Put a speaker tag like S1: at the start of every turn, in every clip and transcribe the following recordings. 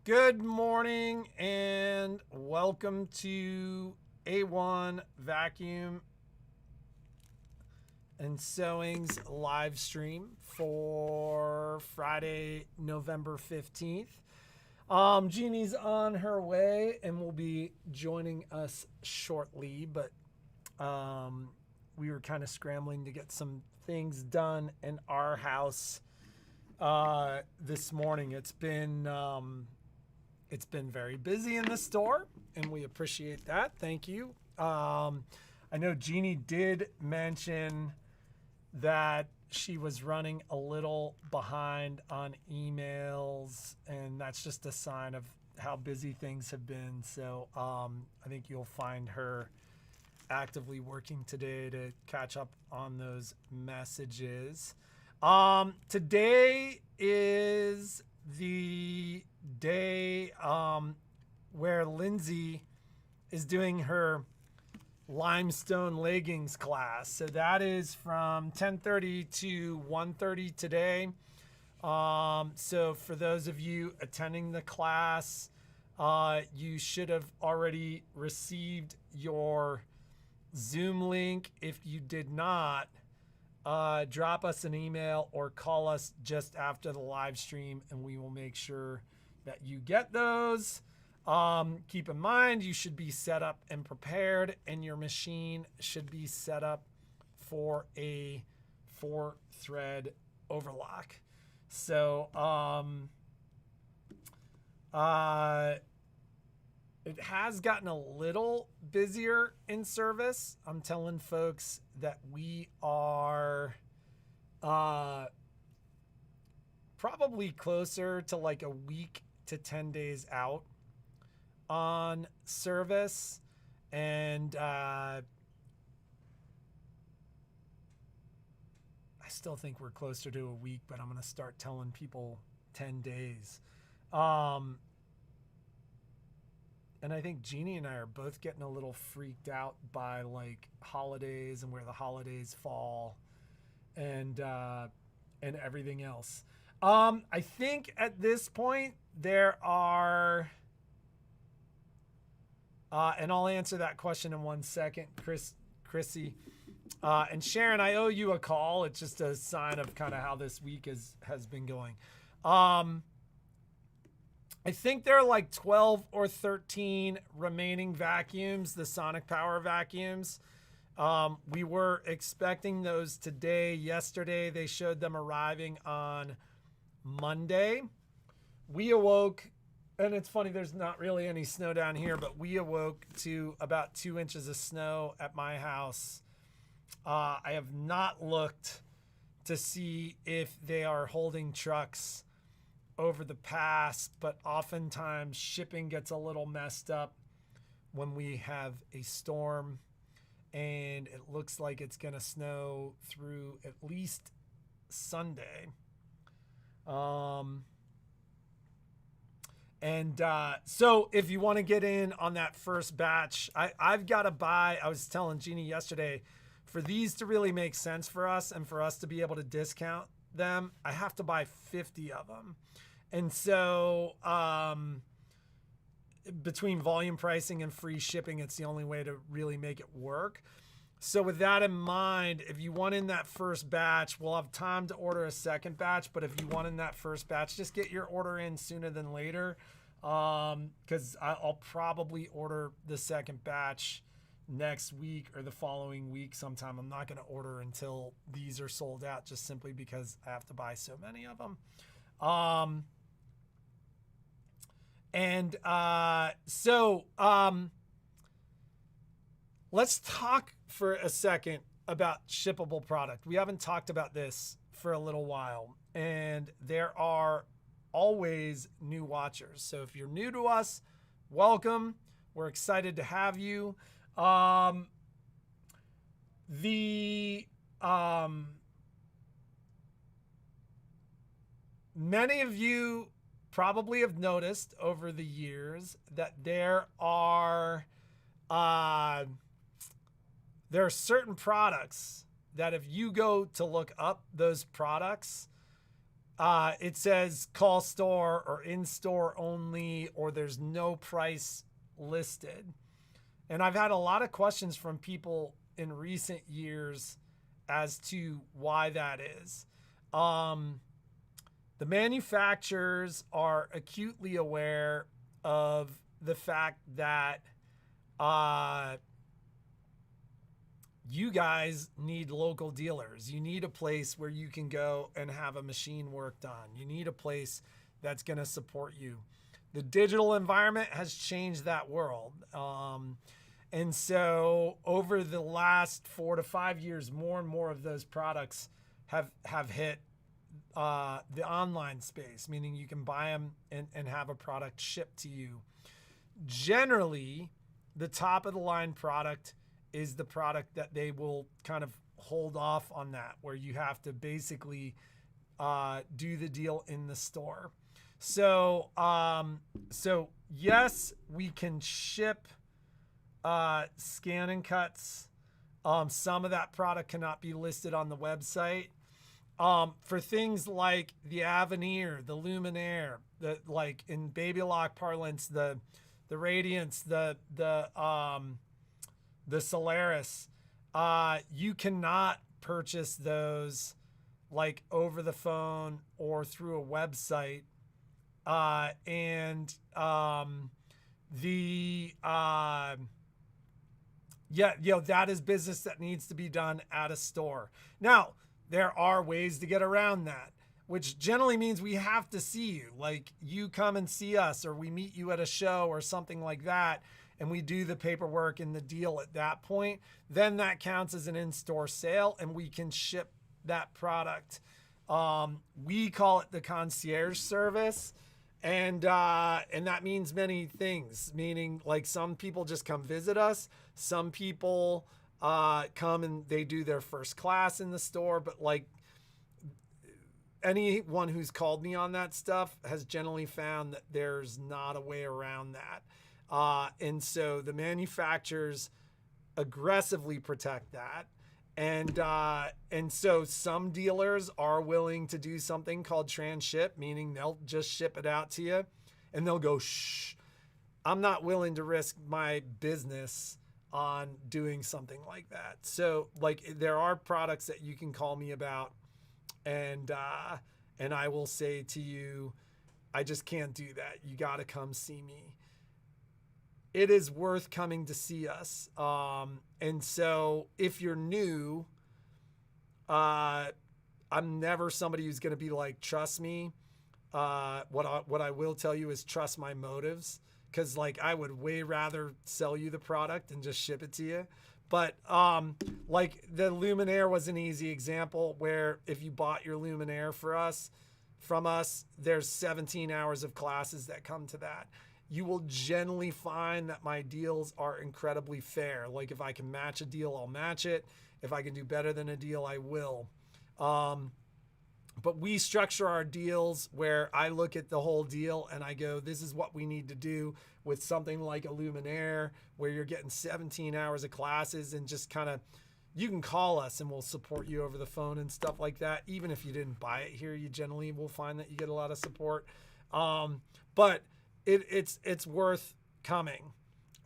S1: Good morning and welcome to A-1 Vacuum and Sewing's live stream for Friday, November 15th. Jeannie's on her way and will be joining us shortly, but we were kind of scrambling to get some things done in our house this morning. It's been very busy in the store, and we appreciate that. Thank you. I know Jeannie did mention that she was running a little behind on emails, and that's just a sign of how busy things have been. So I think you'll find her actively working today to catch up on those messages. Today is the day where Lindsay is doing her limestone leggings class. So that is from 10:30 to 1:30 today. So for those of you attending the class, you should have already received your Zoom link. If you did not, drop us an email or call us just after the live stream and we will make sure that you get those. Keep in mind, you should be set up and prepared, and your machine should be set up for a 4-thread overlock. So it has gotten a little busier in service. I'm telling folks that we are probably closer to like a week to 10 days out on service. And I still think we're closer to a week, but I'm going to start telling people 10 days. And I think Jeannie and I are both getting a little freaked out by like holidays and where the holidays fall and everything else. I think at this point there are, and I'll answer that question in 1 second, Chrissy. And Sharon, I owe you a call. It's just a sign of kind of how this week has been going. I think there are like 12 or 13 remaining vacuums, the Sonic Power vacuums. We were expecting those today. Yesterday, they showed them arriving on Monday. We awoke, and it's funny, there's not really any snow down here, but we awoke to about 2 inches of snow at my house. I have not looked to see if they are holding trucks over the pass, but oftentimes shipping gets a little messed up when we have a storm, and it looks like it's going to snow through at least Sunday. So if you want to get in on that first batch, I've got to buy, I was telling Jeannie yesterday, for these to really make sense for us and for us to be able to discount them, I have to buy 50 of them. And so between volume pricing and free shipping, it's the only way to really make it work. So with that in mind, if you want in that first batch, we'll have time to order a second batch. But if you want in that first batch, just get your order in sooner than later, because I'll probably order the second batch next week or the following week sometime. I'm not going to order until these are sold out, just simply because I have to buy so many of them. Let's talk for a second about shippable product. We haven't talked about this for a little while, and there are always new watchers. So if you're new to us, welcome. We're excited to have you. Many of you probably have noticed over the years that there are certain products that if you go to look up those products, it says call store or in store only, or there's no price listed. And I've had a lot of questions from people in recent years as to why that is. The manufacturers are acutely aware of the fact that you guys need local dealers. You need a place where you can go and have a machine worked on. You need a place that's going to support you. The digital environment has changed that world. And so over the last 4 to 5 years, more and more of those products have hit the online space, meaning you can buy them and have a product shipped to you. Generally, the top of the line product is the product that they will kind of hold off on, that where you have to basically do the deal in the store. So yes, we can ship scan and cuts. Some of that product cannot be listed on the website. For things like the Avenir, the Luminaire, the, like in Baby Lock parlance, the Radiance, the Solaris, you cannot purchase those like over the phone or through a website. That is business that needs to be done at a store. Now, there are ways to get around that, which generally means we have to see you. Like, you come and see us, or we meet you at a show or something like that, and we do the paperwork and the deal at that point. Then that counts as an in-store sale, and we can ship that product. We call it the concierge service. And that means many things, meaning like some people just come visit us. Some people come and they do their first class in the store. But like anyone who's called me on that stuff has generally found that there's not a way around that. And so the manufacturers aggressively protect that. And so some dealers are willing to do something called transship, meaning they'll just ship it out to you and they'll go, shh, I'm not willing to risk my business on doing something like that. So like there are products that you can call me about and I will say to you, I just can't do that. You got to come see me. It is worth coming to see us. And so if you're new, I'm never somebody who's going to be like, trust me. What I will tell you is trust my motives. Cause like I would way rather sell you the product and just ship it to you. But like the Luminaire was an easy example where if you bought your Luminaire from us, there's 17 hours of classes that come to that. You will generally find that my deals are incredibly fair. Like if I can match a deal, I'll match it. If I can do better than a deal, I will. But we structure our deals where I look at the whole deal and I go, this is what we need to do with something like a Luminaire where you're getting 17 hours of classes and just kind of, you can call us and we'll support you over the phone and stuff like that. Even if you didn't buy it here, you generally will find that you get a lot of support. But it's worth coming.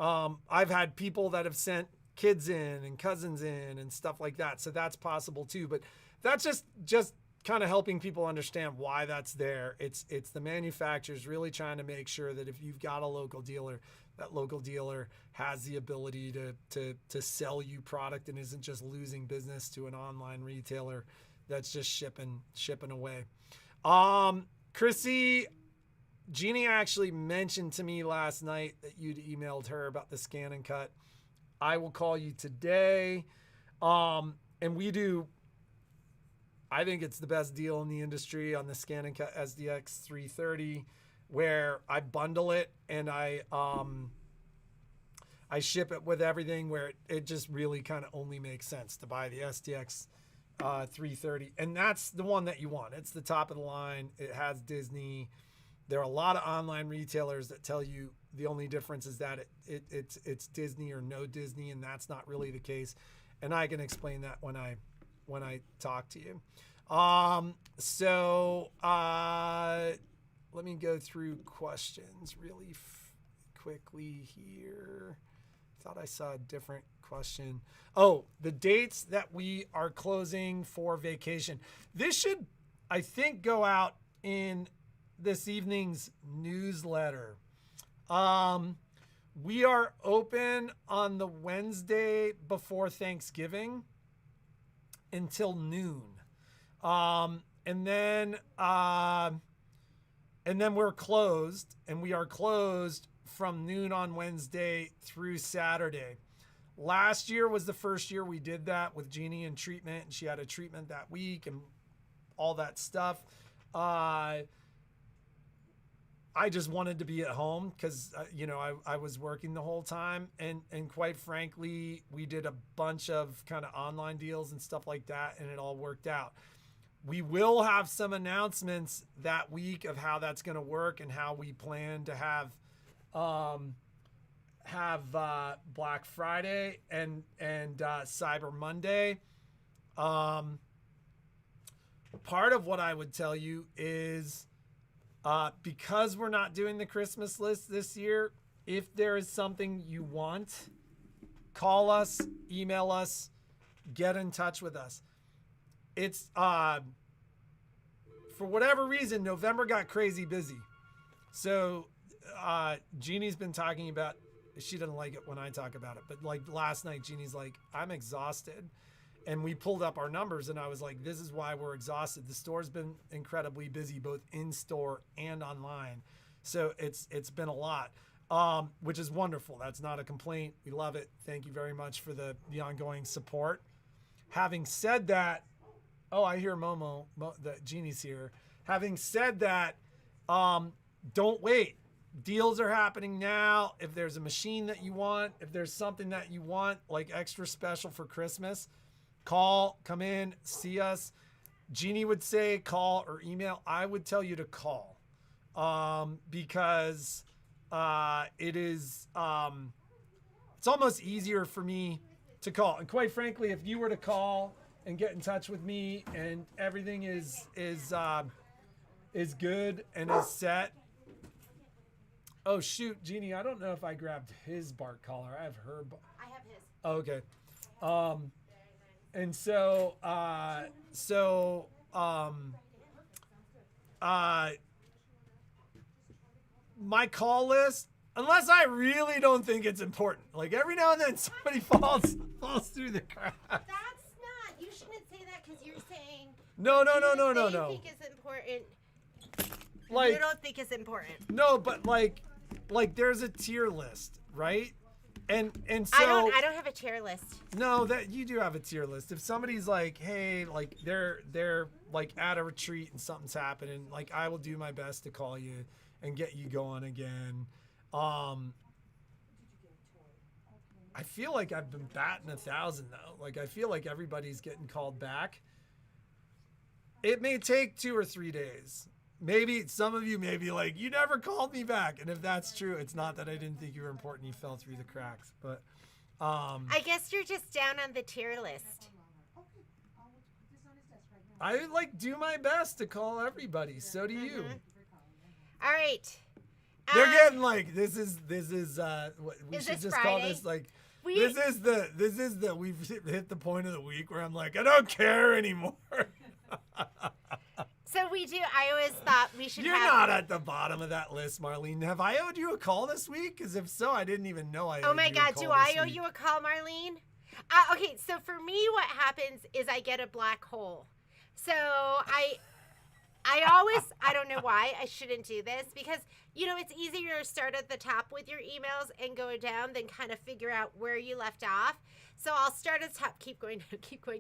S1: I've had people that have sent kids in and cousins in and stuff like that. So that's possible too. But that's just kind of helping people understand why that's there. It's the manufacturers really trying to make sure that if you've got a local dealer, that local dealer has the ability to sell you product and isn't just losing business to an online retailer that's just shipping away. Chrissy, Jeannie actually mentioned to me last night that you'd emailed her about the scan and cut. I will call you today. And we do, I think it's the best deal in the industry on the scan and cut SDX 330, where I bundle it and I ship it with everything, where it just really kind of only makes sense to buy the SDX 330. And that's the one that you want. It's the top of the line. It has Disney. There are a lot of online retailers that tell you the only difference is that it's Disney or no Disney, and that's not really the case. And I can explain that when when I talk to you. Let me go through questions really quickly here. Thought I saw a different question. Oh, the dates that we are closing for vacation. This should, I think, go out in this evening's newsletter. We are open on the Wednesday before Thanksgiving until noon. And then we're closed, and we are closed from noon on Wednesday through Saturday. Last year was the first year we did that with Jeannie in treatment, and she had a treatment that week and all that stuff. I just wanted to be at home because, I was working the whole time. And quite frankly, we did a bunch of kind of online deals and stuff like that, and it all worked out. We will have some announcements that week of how that's going to work and how we plan to have Black Friday and Cyber Monday. Part of what I would tell you is because we're not doing the Christmas list this year, if there is something you want, call us, email us, get in touch with us. It's for whatever reason, November got crazy busy. So Jeannie's been talking about, she doesn't like it when I talk about it, but like last night, Jeannie's like, I'm exhausted. And we pulled up our numbers, and I was like, this is why we're exhausted. The store's been incredibly busy, both in store and online. So it's been a lot, which is wonderful. That's not a complaint. We love it. Thank you very much for the ongoing support. Having said that, oh, I hear Momo that Jeannie's here. Having said that, don't wait. Deals are happening now. If there's a machine that you want, if there's something that you want, like extra special for Christmas, call, come in, see us. Jeannie would say call or email. I would tell you to call because it is, it's almost easier for me to call. And quite frankly, if you were to call and get in touch with me and everything is good and is set. Oh shoot, Jeannie, I don't know if I grabbed his bark collar. I have her.
S2: I have his.
S1: Oh, okay. And so my call list, unless I really don't think it's important, like every now and then somebody falls through the cracks.
S2: That's not. You shouldn't say that because you're saying.
S1: No.
S2: They think it's important.
S1: Like,
S2: you don't think it's important.
S1: No, but like there's a tier list, right? And so
S2: I don't have a tier list.
S1: No, that you do have a tier list. If somebody's like, hey, like they're like at a retreat and something's happening, like I will do my best to call you and get you going again. I feel like I've been batting 1,000 though. Like I feel like everybody's getting called back. It may take 2 or 3 days. Maybe some of you may be like, you never called me back. And if that's true, it's not that I didn't think you were important. You fell through the cracks. But
S2: I guess you're just down on the tier list.
S1: I like do my best to call everybody. So do you.
S2: All right.
S1: They're getting like this is what we
S2: is
S1: should
S2: this
S1: just
S2: Friday?
S1: call this like this is the we've hit the point of the week where I'm like, I don't care anymore.
S2: So we do. I always thought we should.
S1: You're not at the bottom of that list, Marlene. Have I owed you a call this week? Because if so, I didn't even know I owed you a call.
S2: Oh my God, do I owe
S1: week.
S2: you a call, Marlene? Okay, so for me, what happens is I get a black hole. So I always, I don't know why I shouldn't do this because, it's easier to start at the top with your emails and go down than kind of figure out where you left off. So I'll start at the top, keep going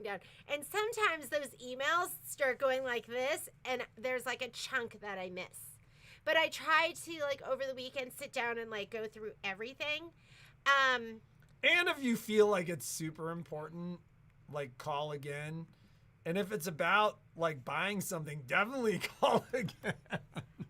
S2: down. And sometimes those emails start going like this and there's like a chunk that I miss. But I try to over the weekend sit down and go through everything.
S1: And if you feel like it's super important, call again. And if it's about buying something, definitely call again.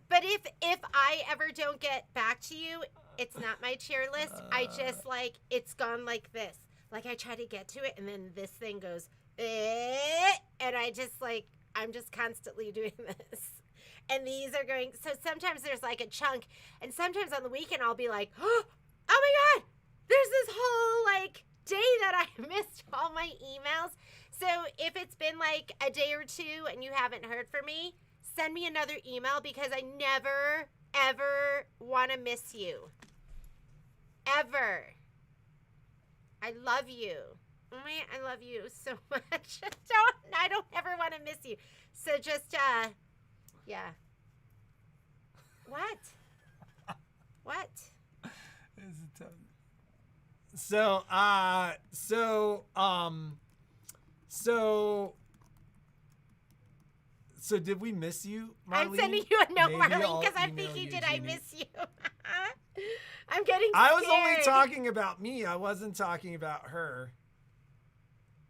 S2: But if I ever don't get back to you, it's not my tier list. I just it's gone like this. I try to get to it and then this thing goes and I'm just constantly doing this. And these are going, so sometimes there's like a chunk, and sometimes on the weekend I'll be like, oh my God, there's this whole like day that I missed all my emails. So if it's been like a day or two and you haven't heard from me, send me another email because I never, ever want to miss you. Ever. I love you. I love you so much. I don't ever want to miss you. So just, yeah. What? What?
S1: So did we miss you, Marlene?
S2: I'm sending you a note,
S1: Maybe
S2: Marlene,
S1: I'll
S2: because I'm
S1: email
S2: thinking,
S1: you,
S2: did I
S1: Jeannie.
S2: miss you? I'm getting scared.
S1: I was only talking about me. I wasn't talking about her.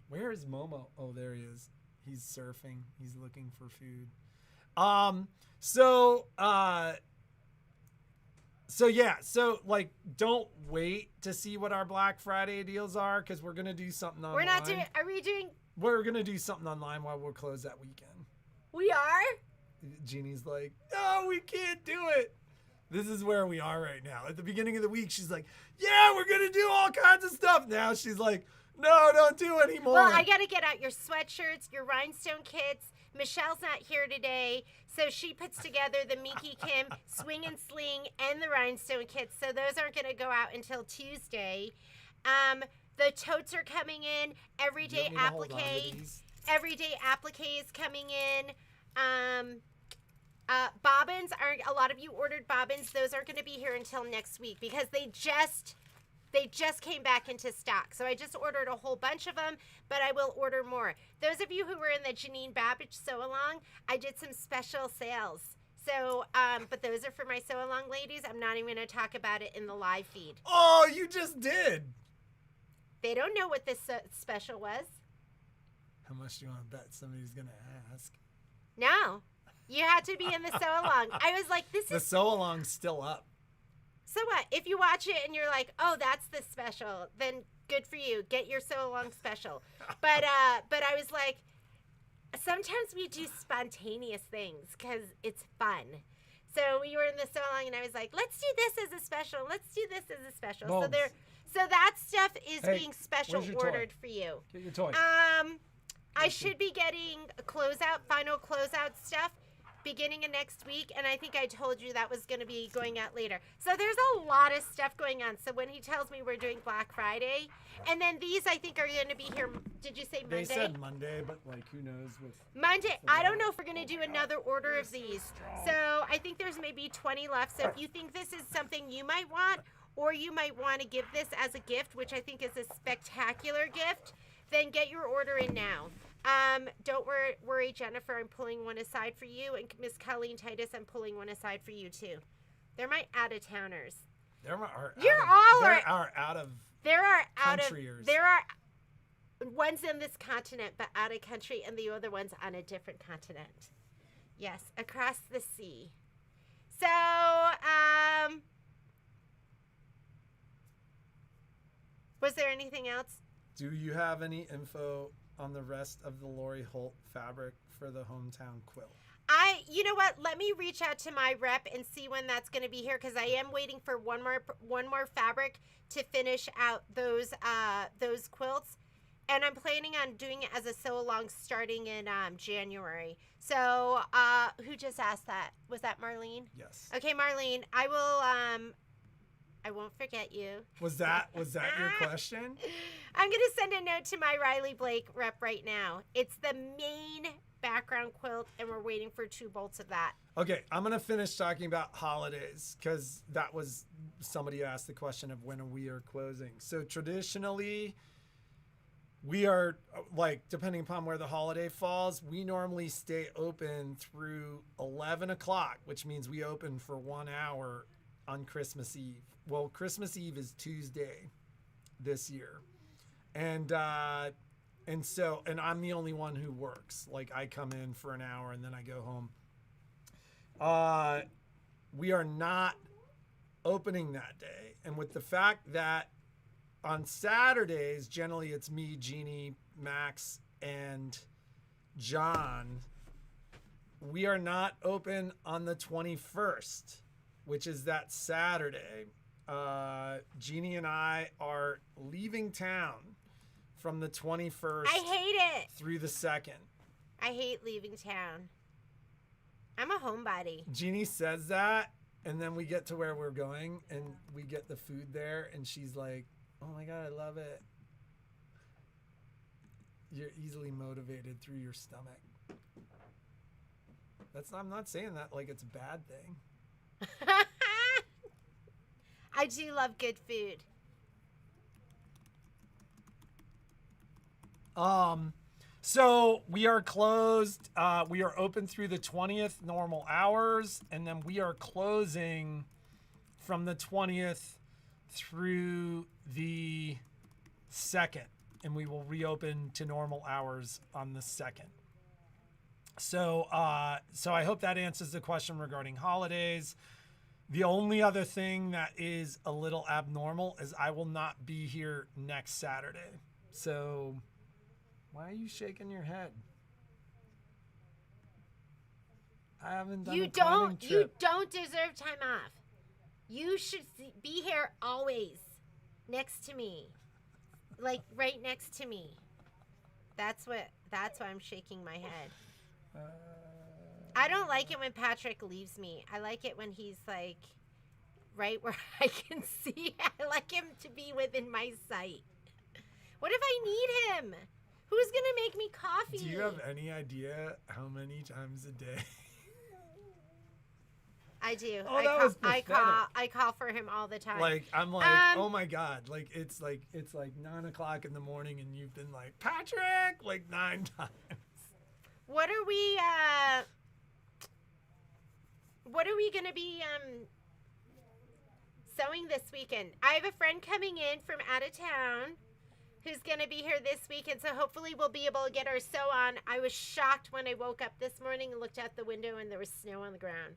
S1: Where is Momo? Oh, there he is. He's surfing. He's looking for food. So yeah, so like, don't wait to see what our Black Friday deals are because we're gonna do something online.
S2: We're not doing. Are we doing?
S1: We're gonna do something online while we're closed that weekend.
S2: We are.
S1: Jeannie's like, no, we can't do it. This is where we are right now. At the beginning of the week, she's like, yeah, we're gonna do all kinds of stuff. Now she's like, no, don't do it anymore.
S2: Well, I gotta get out your sweatshirts, your rhinestone kits. Michelle's not here today, so she puts together the Miki Kim Swing and Sling and the rhinestone kits. So those aren't going to go out until Tuesday. The totes are coming in. Everyday applique. Everyday applique is coming in. Bobbins aren't. A lot of you ordered bobbins. Those aren't going to be here until next week because they just came back into stock. So I just ordered a whole bunch of them, but I will order more. Those of you who were in the Janine Babbage sew-along, I did some special sales. So, but those are for my sew-along ladies. I'm not even going to talk about it in the live feed.
S1: Oh, you just did.
S2: They don't know what this special was.
S1: How much do you want to bet somebody's going to ask?
S2: No. You had to be in the sew-along. I was like, this is...
S1: The sew-along's still up.
S2: So what? If you watch it and you're like, oh, that's the special, then good for you. Get your sew-along special. But I was like, sometimes we do spontaneous things because it's fun. So we were in the sew-along and I was like, let's do this as a special. Let's do this as a special.
S1: Bones.
S2: So that stuff is being special
S1: where's your
S2: ordered
S1: toy?
S2: for you.
S1: Get your toy.
S2: I should be getting final closeout stuff beginning of next week, and I think I told you that was going to be going out later. So there's a lot of stuff going on. So when he tells me we're doing Black Friday, and then these I think are going to be here. Did you say Monday?
S1: They said Monday, but like who knows with
S2: Monday. I don't know if we're going to do another order of these. So I think there's maybe 20 left. So if you think this is something you might want, or you might want to give this as a gift, which I think is a spectacular gift, then get your order in now. Don't worry, Jennifer. I'm pulling one aside for you, and Miss Colleen Titus, I'm pulling one aside for you too. They're my out-of-towners.
S1: There are
S2: one's in this continent, but out of country, and the other one's on a different continent. Yes, across the sea. So, was there anything else?
S1: Do you have any info on the rest of the Lori Holt fabric for the hometown quilt?
S2: You know what? Let me reach out to my rep and see when that's going to be here because I am waiting for one more fabric to finish out those quilts, and I'm planning on doing it as a sew along starting in January. So, who just asked that? Was that Marlene?
S1: Yes.
S2: Okay, Marlene, I will. I won't forget you.
S1: Was that your question?
S2: I'm going to send a note to my Riley Blake rep right now. It's the main background quilt, and we're waiting for 2 bolts of that.
S1: Okay, I'm going to finish talking about holidays because that was somebody asked the question of when we are closing. So traditionally, we are, like, depending upon where the holiday falls, we normally stay open through 11 o'clock, which means we open for 1 hour on Christmas Eve. Well, Christmas Eve is Tuesday this year. And I'm the only one who works. Like, I come in for an hour and then I go home. We are not opening that day. And with the fact that on Saturdays, generally it's me, Jeannie, Max, and John, we are not open on the 21st, which is that Saturday. Jeannie and I are leaving town from the 21st.
S2: I hate it.
S1: Through the 2nd.
S2: I hate leaving town. I'm a homebody.
S1: Jeannie says that, and then we get to where we're going, and we get the food there, and she's like, oh my God, I love it. You're easily motivated through your stomach. I'm not saying that like it's a bad thing.
S2: I do love good food.
S1: So we are closed. We are open through the 20th, normal hours, and then we are closing from the 20th through the 2nd, and we will reopen to normal hours on the 2nd. So I hope that answers the question regarding holidays. The only other thing that is a little abnormal is I will not be here next Saturday. So why are you shaking your head? I haven't done a planning trip.
S2: You don't deserve time off. You should be here always next to me. Like right next to me. That's why I'm shaking my head. I don't like it when Patrick leaves me. I like it when he's like right where I can see. I like him to be within my sight. What if I need him? Who's going to make me coffee?
S1: Do you have any idea how many times a day?
S2: I do.
S1: Oh, that was pathetic.
S2: I call for him all the time.
S1: Like, I'm like, oh my God. Like, it's like 9:00 in the morning and you've been like, Patrick, like 9 times.
S2: What are we going to be sewing this weekend? I have a friend coming in from out of town who's going to be here this weekend, so hopefully we'll be able to get our sew on. I was shocked when I woke up this morning and looked out the window and there was snow on the ground.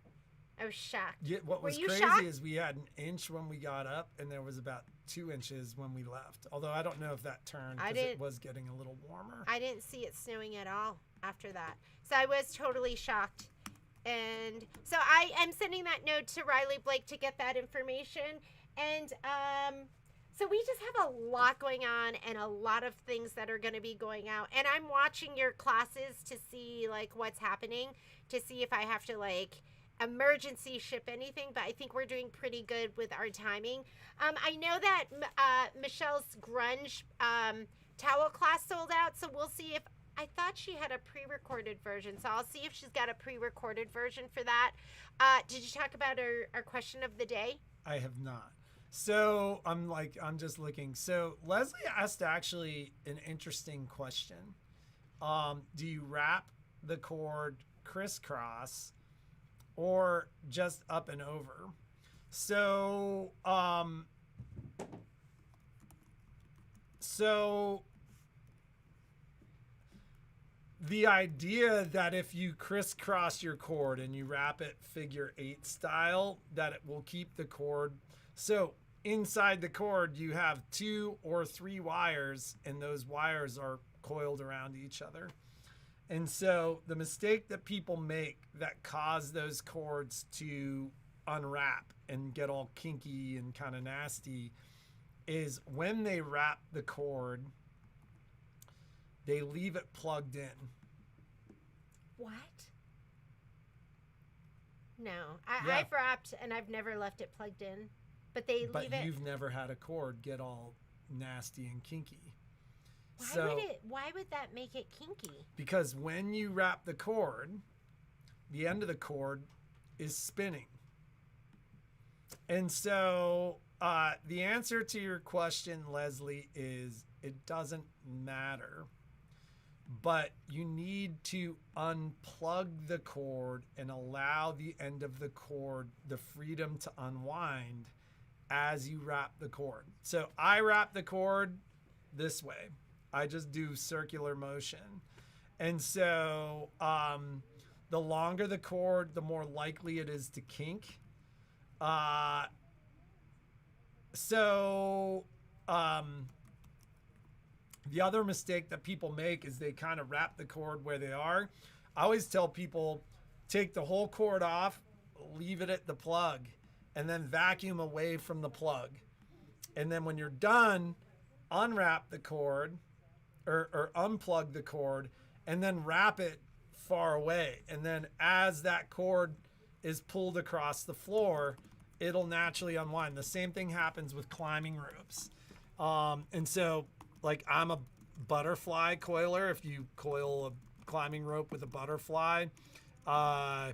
S2: I was shocked.
S1: Yeah, what was crazy
S2: shocked?
S1: is we had 1 inch when we got up and there was about 2 inches when we left. Although I don't know if that turned because it was getting a little warmer.
S2: I didn't see it snowing at all after that. So I was totally shocked. And so I am sending that note to Riley Blake to get that information. And so we just have a lot going on and a lot of things that are going to be going out. And I'm watching your classes to see like what's happening, to see if I have to like emergency ship anything, but I think we're doing pretty good with our timing. I know that Michelle's grunge towel class sold out, so we'll see if I thought she had a pre-recorded version, so I'll see if she's got a pre-recorded version for that. Did you talk about our question of the day?
S1: I have not. So I'm just looking. So Leslie asked actually an interesting question. Do you wrap the cord crisscross or just up and over? So the idea that if you crisscross your cord and you wrap it figure 8 style, that it will keep the cord. So inside the cord, you have 2 or 3 wires, and those wires are coiled around each other. And so the mistake that people make that cause those cords to unwrap and get all kinky and kind of nasty is when they wrap the cord, they leave it plugged in.
S2: What? No.
S1: Yeah.
S2: I've wrapped and I've never left it plugged in. But leave it.
S1: But you've never had a cord get all nasty and kinky.
S2: Why would that make it kinky?
S1: Because when you wrap the cord, the end of the cord is spinning. And so the answer to your question, Leslie, is it doesn't matter. But you need to unplug the cord and allow the end of the cord the freedom to unwind as you wrap the cord. So I wrap the cord this way. I just do circular motion. And so the longer the cord, the more likely it is to kink. The other mistake that people make is they kind of wrap the cord where they are. I always tell people, take the whole cord off, leave it at the plug, and then vacuum away from the plug. And then when you're done, unwrap the cord or unplug the cord and then wrap it far away. And then as that cord is pulled across the floor, it'll naturally unwind. The same thing happens with climbing ropes. And so, like, I'm a butterfly coiler. If you coil a climbing rope with a butterfly,
S2: I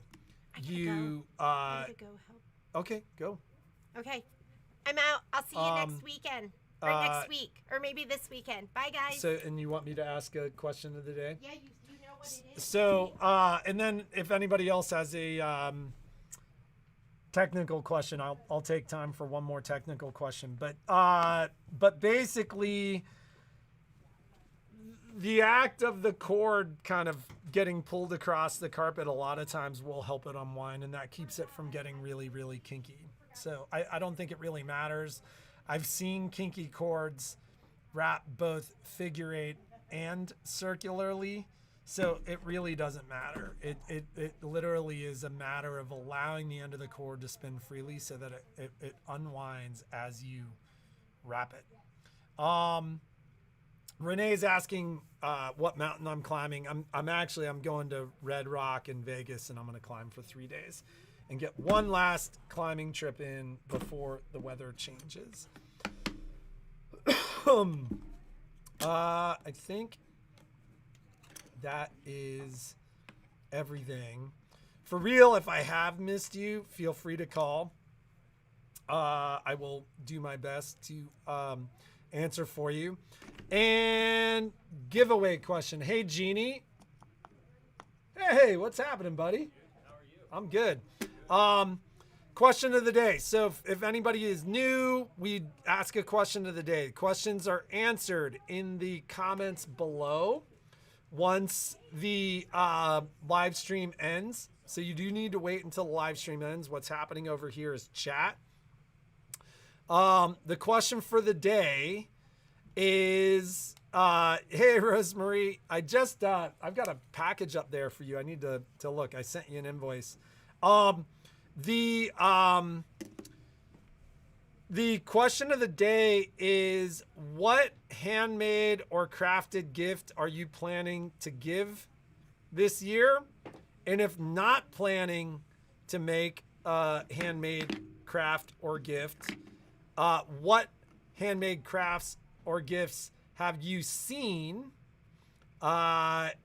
S2: gotta go help.
S1: Okay, go.
S2: Okay. I'm out. I'll see you next weekend. Or next week. Or maybe this weekend. Bye, guys.
S1: So, and you want me to ask a question of the day?
S2: Yeah, you know what it is.
S1: So, and then if anybody else has a technical question, I'll take time for one more technical question. But basically, the act of the cord kind of getting pulled across the carpet a lot of times will help it unwind, and that keeps it from getting really, really kinky. So I don't think it really matters. I've seen kinky cords wrap both figure eight and circularly, so it really doesn't matter. It literally is a matter of allowing the end of the cord to spin freely so that it unwinds as you wrap it. Renee's asking what mountain I'm climbing. I'm going to Red Rock in Vegas, and I'm going to climb for 3 days and get one last climbing trip in before the weather changes. I think that is everything. For real, if I have missed you, feel free to call. I will do my best to answer for you. And giveaway question. Hey, Jeannie. Hey, what's happening, buddy?
S3: How are you?
S1: I'm good. Question of the day. So if anybody is new, we ask a question of the day. Questions are answered in the comments below once the live stream ends. So you do need to wait until the live stream ends. What's happening over here is chat. The question for the day is, hey, Rosemary, I've got a package up there for you. I need to look. I sent you an invoice. The question of the day is, what handmade or crafted gift are you planning to give this year? And if not planning to make a handmade craft or gift, what handmade crafts or gifts have you seen that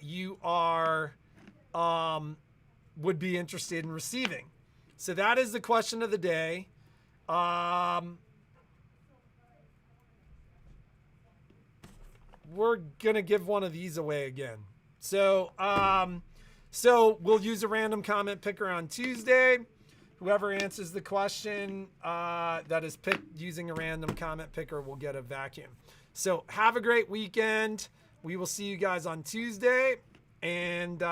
S1: you are would be interested in receiving? So that is the question of the day. We're gonna give one of these away again. So we'll use a random comment picker on Tuesday. Whoever answers the question that is picked using a random comment picker will get a vacuum. So have a great weekend. We will see you guys on Tuesday. And